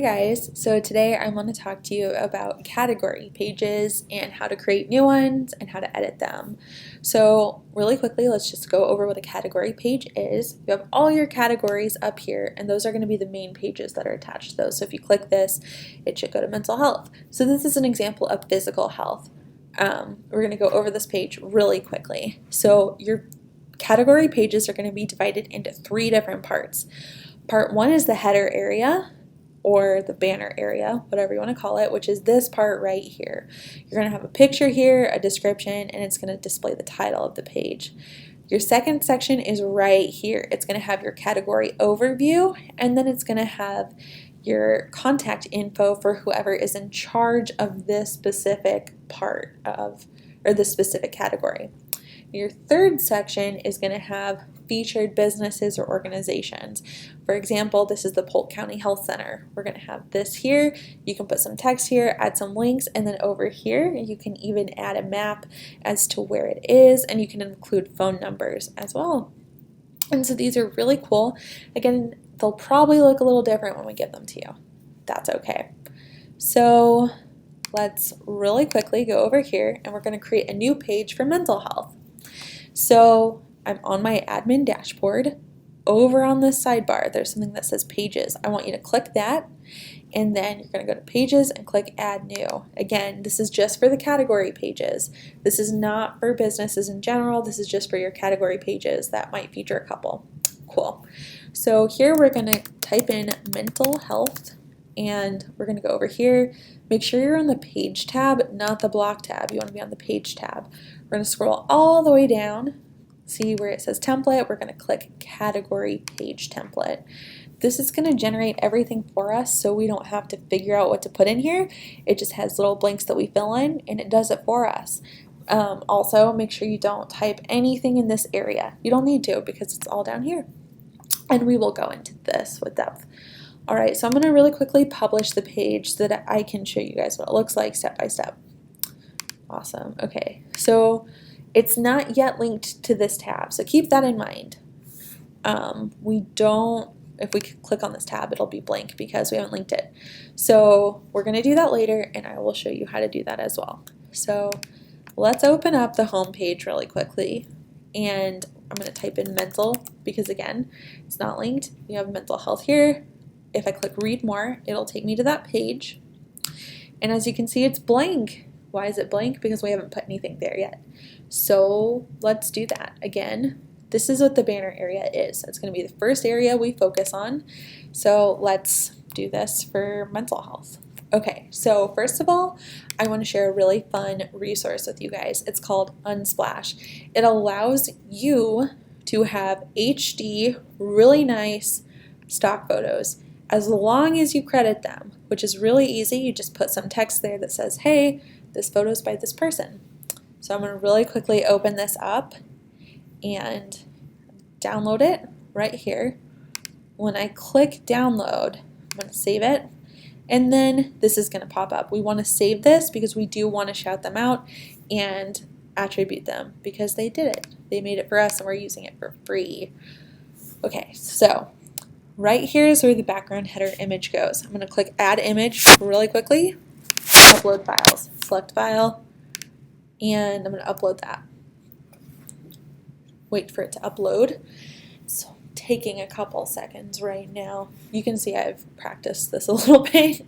Hey guys, so today I want to talk to you about category pages and how to create new ones and how to edit them. So really quickly, let's just go over what a category page is. You have all your categories up here, and those are going to be the main pages that are attached to those. So if you click this, it should go to mental health. So this is an example of physical health. We're going to go over this page really quickly. So your category pages are going to be divided into three different parts. Part one is the header area, or the banner area, whatever you want to call it, which is this part right here. You're going to have a picture here, a description, and it's going to display the title of the page. Your second section is right here. It's going to have your category overview, and then it's going to have your contact info for whoever is in charge of this specific part of, or this specific category. Your third section is going to have featured businesses or organizations. For example, this is the Polk County Health Center. We're going to have this here. You can put some text here, add some links, and then over here you can even add a map as to where it is, and you can include phone numbers as well. And so these are really cool. Again, they'll probably look a little different when we give them to you. That's okay. So let's really quickly go over here, and we're going to create a new page for mental health. So I'm on my admin dashboard. Over on this sidebar, there's something that says pages. I want you to click that, and then you're going to go to pages and click add new. Again, this is just for the category pages. This is not for businesses in general. This is just for your category pages that might feature a couple. Cool. So here we're going to type in mental health, and we're going to go over here. Make sure you're on the page tab, not the block tab. You want to be on the page tab. We're going to scroll all the way down. See where it says template, we're going to click category page template. This is going to generate everything for us so we don't have to figure out what to put in here. It just has little blanks that we fill in, and it does it for us. Also, make sure you don't type anything in this area. You don't need to because it's all down here. And we will go into this with depth. Alright, so I'm going to really quickly publish the page so that I can show you guys what it looks like step by step. Awesome. Okay, so it's not yet linked to this tab, so keep that in mind. If we click on this tab, it'll be blank because we haven't linked it. So we're going to do that later, and I will show you how to do that as well. So let's open up the home page really quickly, and I'm going to type in mental because, again, it's not linked. You have mental health here. If I click read more, it'll take me to that page, and as you can see, it's blank. Why is it blank? Because we haven't put anything there yet. So let's do that. Again, this is what the banner area is. It's going to be the first area we focus on. So let's do this for mental health. Okay, so first of all, I want to share a really fun resource with you guys. It's called Unsplash. It allows you to have HD, really nice stock photos as long as you credit them, which is really easy. You just put some text there that says, hey, this photo is by this person. So I'm going to really quickly open this up and download it right here. When I click download, I'm going to save it, and then this is going to pop up. We want to save this because we do want to shout them out and attribute them because they did it. They made it for us and we're using it for free. Okay, so right here is where the background header image goes. I'm going to click add image really quickly, upload files, select file, and I'm going to upload that. Wait for it to upload. It's taking a couple seconds right now. You can see I've practiced this a little bit.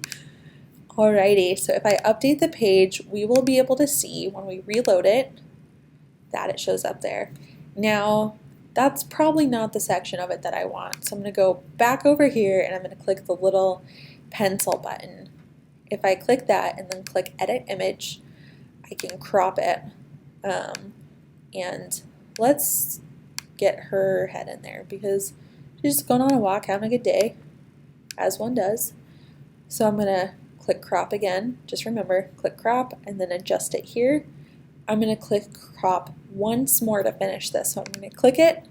Alrighty, so if I update the page, we will be able to see when we reload it that it shows up there. Now, that's probably not the section of it that I want. So I'm going to go back over here and I'm going to click the little pencil button. If I click that and then click edit image, I can crop it, and let's get her head in there because she's just going on a walk, having a good day, as one does. So I'm going to click crop again. Just remember, click crop and then adjust it here. I'm going to click crop once more to finish this. So I'm going to click it,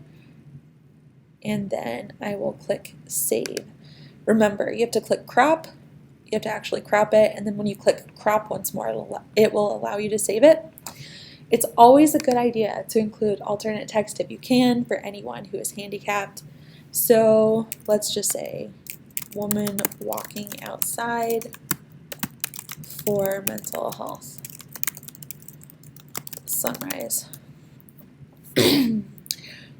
and then I will click save. Remember, you have to click crop. You have to actually crop it, and then when you click crop once more, it will allow you to save it. It's always a good idea to include alternate text if you can for anyone who is handicapped. So let's just say woman walking outside for mental health. Sunrise.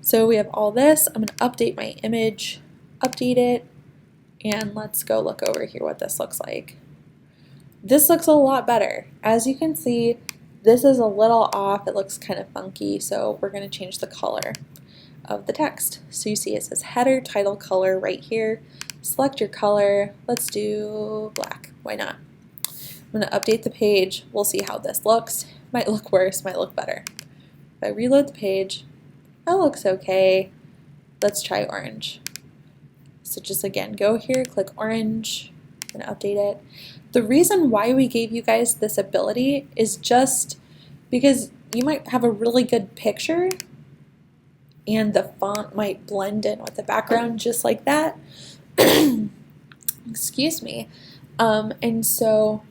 So we have all this. I'm going to update my image, update it, and let's go look over here what this looks like. This looks a lot better. As you can see, this is a little off. It looks kind of funky, so we're going to change the color of the text. So you see it says header, title, color right here. Select your color. Let's do black. Why not? I'm going to update the page. We'll see how this looks. Might look worse, might look better. If I reload the page, that looks okay. Let's try orange. So just again, go here, click orange, and update it. The reason why we gave you guys this ability is just because you might have a really good picture and the font might blend in with the background just like that. Excuse me. And so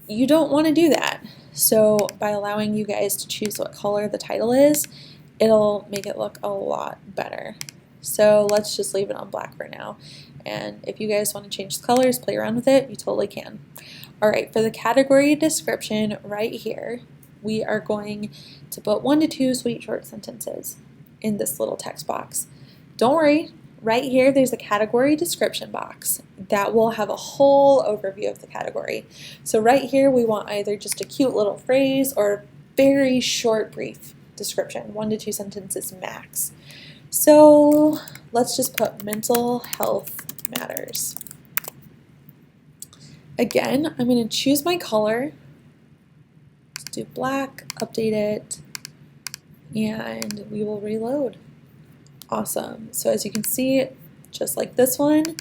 you don't want to do that. So by allowing you guys to choose what color the title is, it'll make it look a lot better. So let's just leave it on black for now. And if you guys want to change the colors, play around with it, you totally can. All right, for the category description right here, we are going to put 1 to 2 sweet short sentences in this little text box. Don't worry, right here there's a category description box that will have a whole overview of the category. So right here we want either just a cute little phrase or a very short, brief description, 1 to 2 sentences max. So let's just put mental health matters. Again, I'm going to choose my color, let's do black, update it, and we will reload. Awesome. So as you can see, just like this one,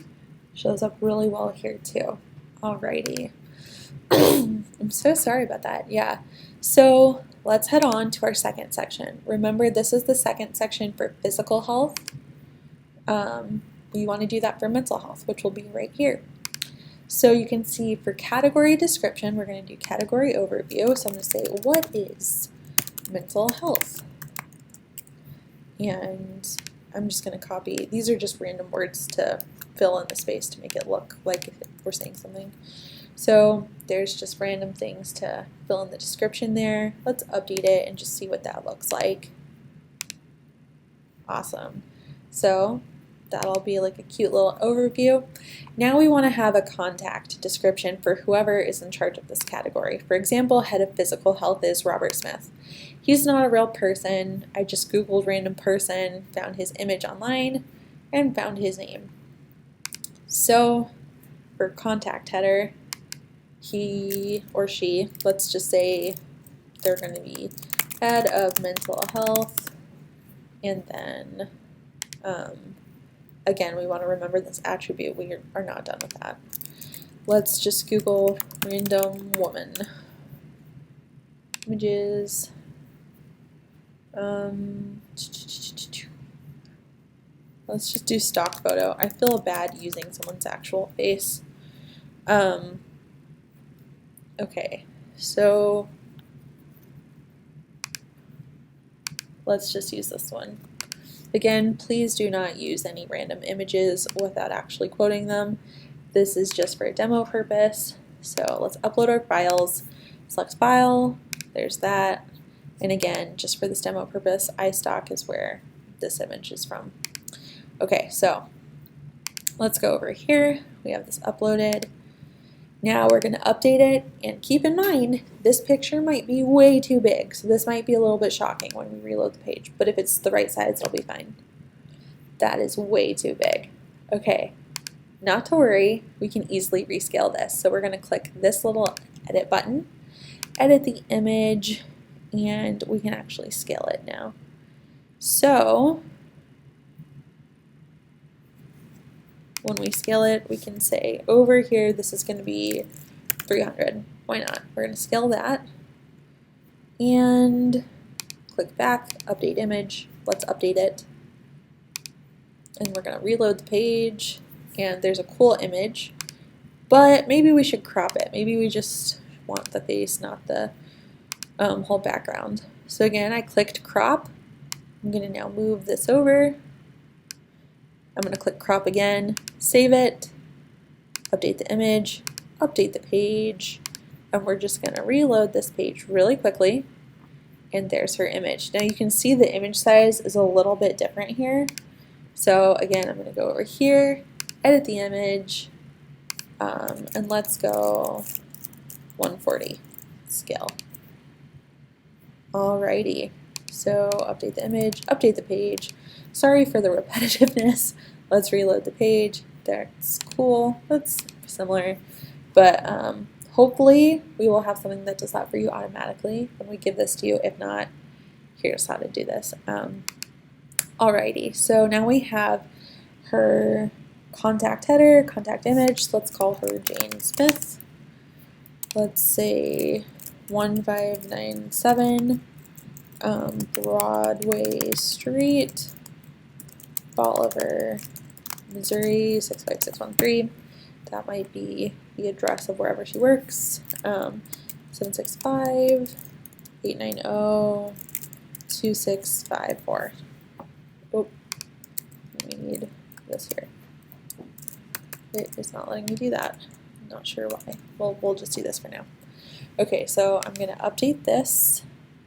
shows up really well here too. Alrighty. I'm so sorry about that. Yeah. So let's head on to our second section. Remember, this is the second section for physical health. We want to do that for mental health, which will be right here. So you can see for category description, we're going to do category overview. So I'm going to say, what is mental health? And I'm just going to copy. These are just random words to fill in the space to make it look like we're saying something. So there's just random things to fill in the description there. Let's update it and just see what that looks like. Awesome. So that'll be like a cute little overview. Now we want to have a contact description for whoever is in charge of this category. For example, head of physical health is Robert Smith. He's not a real person. I just Googled random person, found his image online, and found his name. So for contact header, he or she, let's just say they're going to be head of mental health, and then again, we want to remember this attribute. We are not done with that. Let's just Google random woman. Images. Let's just do stock photo. I feel bad using someone's actual face. Okay, so let's just use this one. Again, please do not use any random images without actually quoting them. This is just for a demo purpose. So let's upload our files, select file, there's that. And again, just for this demo purpose, iStock is where this image is from. Okay, so let's go over here. We have this uploaded. Now we're going to update it, and keep in mind, this picture might be way too big, so this might be a little bit shocking when we reload the page, but if it's the right size, it'll be fine. That is way too big. Okay, not to worry, we can easily rescale this. So we're going to click this little edit button, edit the image, and we can actually scale it now. So when we scale it, we can say over here, this is going to be 300. Why not? We're going to scale that and click back, update image. Let's update it. And we're going to reload the page, and there's a cool image, but maybe we should crop it. Maybe we just want the face, not the whole background. So again, I clicked crop. I'm going to now move this over. I'm going to click crop again, save it, update the image, update the page, and we're just going to reload this page really quickly, and there's her image. Now you can see the image size is a little bit different here. So again, I'm going to go over here, edit the image, and let's go 140 scale. Alrighty, so update the image, update the page. Sorry for the repetitiveness. Let's reload the page. That's cool. That's similar. But hopefully we will have something that does that for you automatically when we give this to you. If not, here's how to do this. Alrighty, so now we have her contact header, contact image. Let's call her Jane Smith. Let's say 1597 Broadway Street, Bolivar, Missouri 65613. That might be the address of wherever she works. 765-890-2654. Oh, we need this here. It is not letting me do that. I'm not sure why. Well, we'll just do this for now. Okay, so I'm going to update this.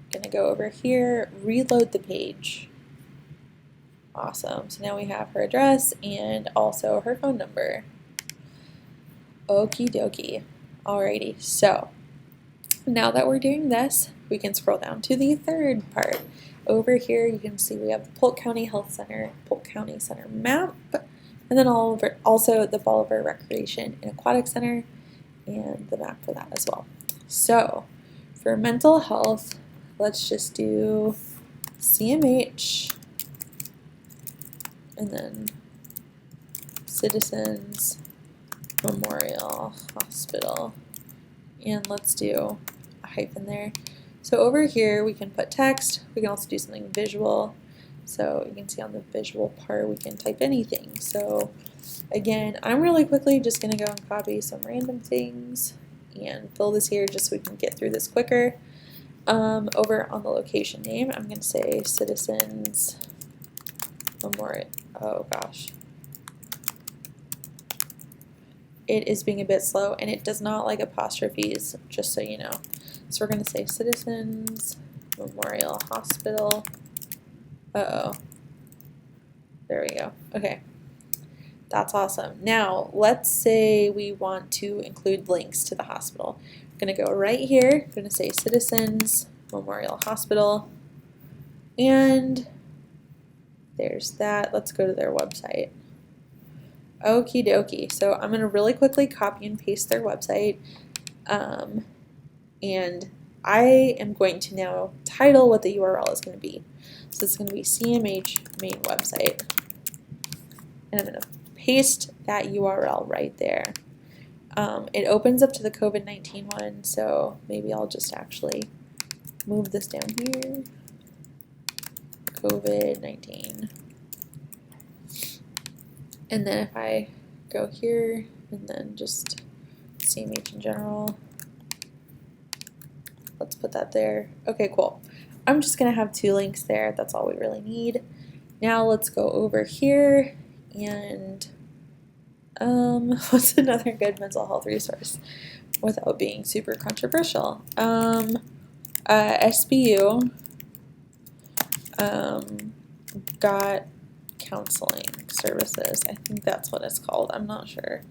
I'm going to go over here, reload the page. Awesome. So now we have her address and also her phone number. Okie dokie. Alrighty, so now that we're doing this, we can scroll down to the third part. Over here, you can see we have the Polk County Health Center, Polk County Center map, and then also the Bolivar Recreation and Aquatic Center, and the map for that as well. So for mental health, let's just do CMH, and then Citizens Memorial Hospital, and let's do a hyphen there. So over here we can put text, we can also do something visual. So you can see on the visual part we can type anything. So again, I'm really quickly just going to go and copy some random things and fill this here just so we can get through this quicker. Over on the location name, I'm going to say Citizens Memorial. Oh gosh. It is being a bit slow and it does not like apostrophes, just so you know. So we're going to say Citizens Memorial Hospital. Uh-oh. There we go. Okay. That's awesome. Now, let's say we want to include links to the hospital. I'm going to go right here. I'm going to say Citizens Memorial Hospital. And there's that. Let's go to their website. Okie dokie. So I'm going to really quickly copy and paste their website. And I am going to now title what the URL is going to be. So it's going to be CMH main website. And I'm going to paste that URL right there. It opens up to the COVID-19 one, so maybe I'll just actually move this down here. COVID-19. And then if I go here and then just CMH in general, let's put that there. Okay, cool. I'm just going to have 2 links there. That's all we really need. Now let's go over here and what's another good mental health resource without being super controversial? SBU got counseling services. I think that's what it's called. I'm not sure.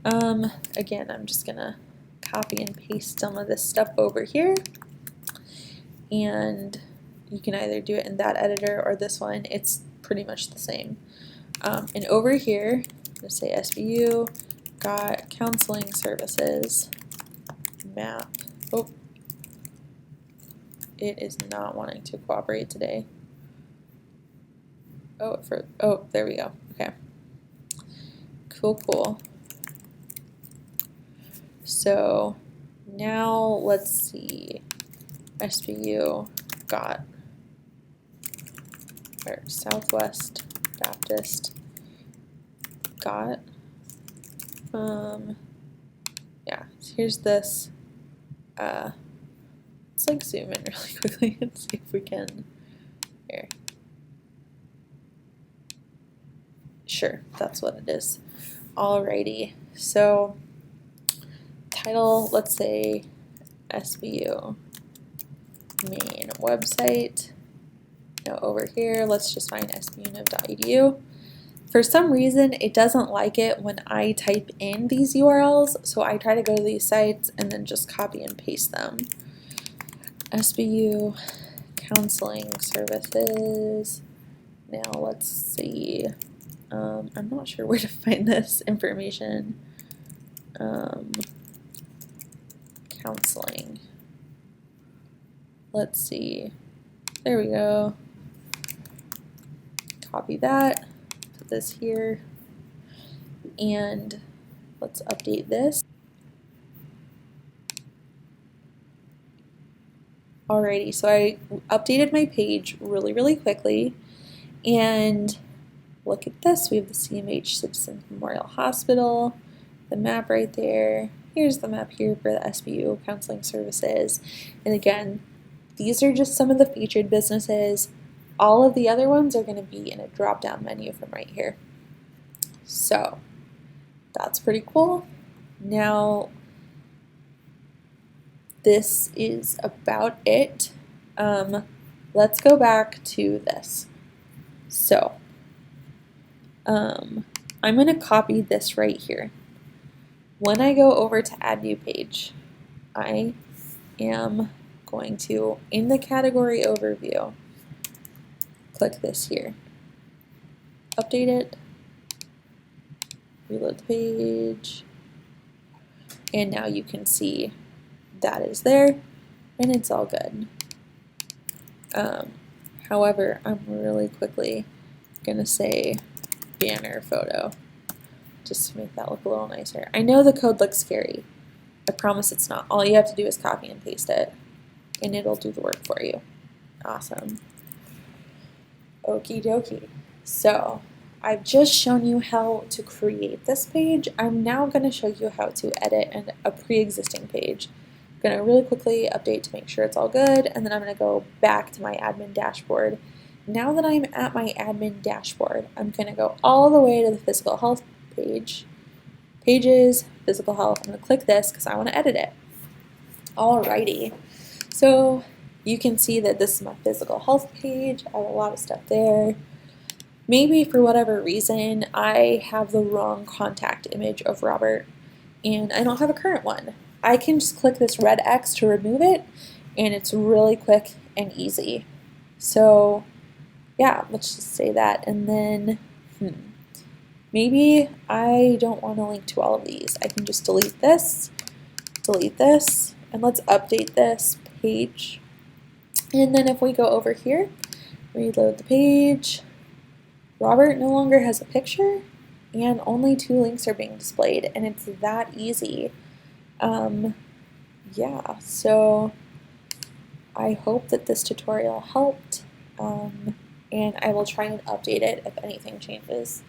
Again, I'm just gonna copy and paste some of this stuff over here, and you can either do it in that editor or this one. It's pretty much the same. And over here, I'm gonna say SBU got counseling services map. Oh, it is not wanting to cooperate today. Oh, there we go. Okay. Cool. So now let's see. SBU got Southwest Baptist got yeah, so here's this. Let's like zoom in really quickly and see if we can here. Sure, that's what it is. Alrighty, so title, let's say SBU main website. Now over here, let's just find sbunev.edu. For some reason, it doesn't like it when I type in these URLs, so I try to go to these sites and then just copy and paste them. SBU counseling services. Now let's see. I'm not sure where to find this information. Counseling. Let's see. There we go. Copy that. Put this here. And let's update this. Alrighty, so I updated my page really quickly. And look at this. We have the CMH Citizens Memorial Hospital, the map right there. Here's the map here for the SBU counseling services. And again, these are just some of the featured businesses. All of the other ones are going to be in a drop-down menu from right here. So that's pretty cool. Now, this is about it. Let's go back to this. So, I'm going to copy this right here. When I go over to add new page, I am going to, in the category overview, click this here. Update it. Reload the page. And now you can see that is there and it's all good. However, I'm really quickly going to say banner photo just to make that look a little nicer. I know the code looks scary. I promise it's not. All you have to do is copy and paste it and it'll do the work for you. Awesome. Okie dokie. So I've just shown you how to create this page. I'm now going to show you how to edit a pre-existing page. I'm going to really quickly update to make sure it's all good, and then I'm going to go back to my admin dashboard. Now that I'm at my admin dashboard, I'm going to go all the way to the physical health page. Pages, physical health. I'm going to click this because I want to edit it. Alrighty. So you can see that this is my physical health page. I have a lot of stuff there. Maybe for whatever reason, I have the wrong contact image of Robert and I don't have a current one. I can just click this red X to remove it and it's really quick and easy. So yeah, let's just say that. And then maybe I don't want to link to all of these. I can just delete this, and let's update this page. And then if we go over here, reload the page, Robert no longer has a picture and only 2 links are being displayed, and it's that easy. Yeah, so I hope that this tutorial helped, and I will try and update it if anything changes.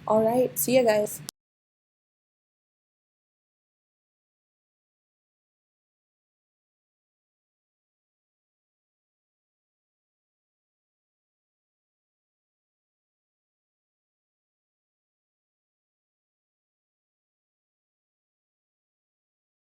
Alright, see ya guys.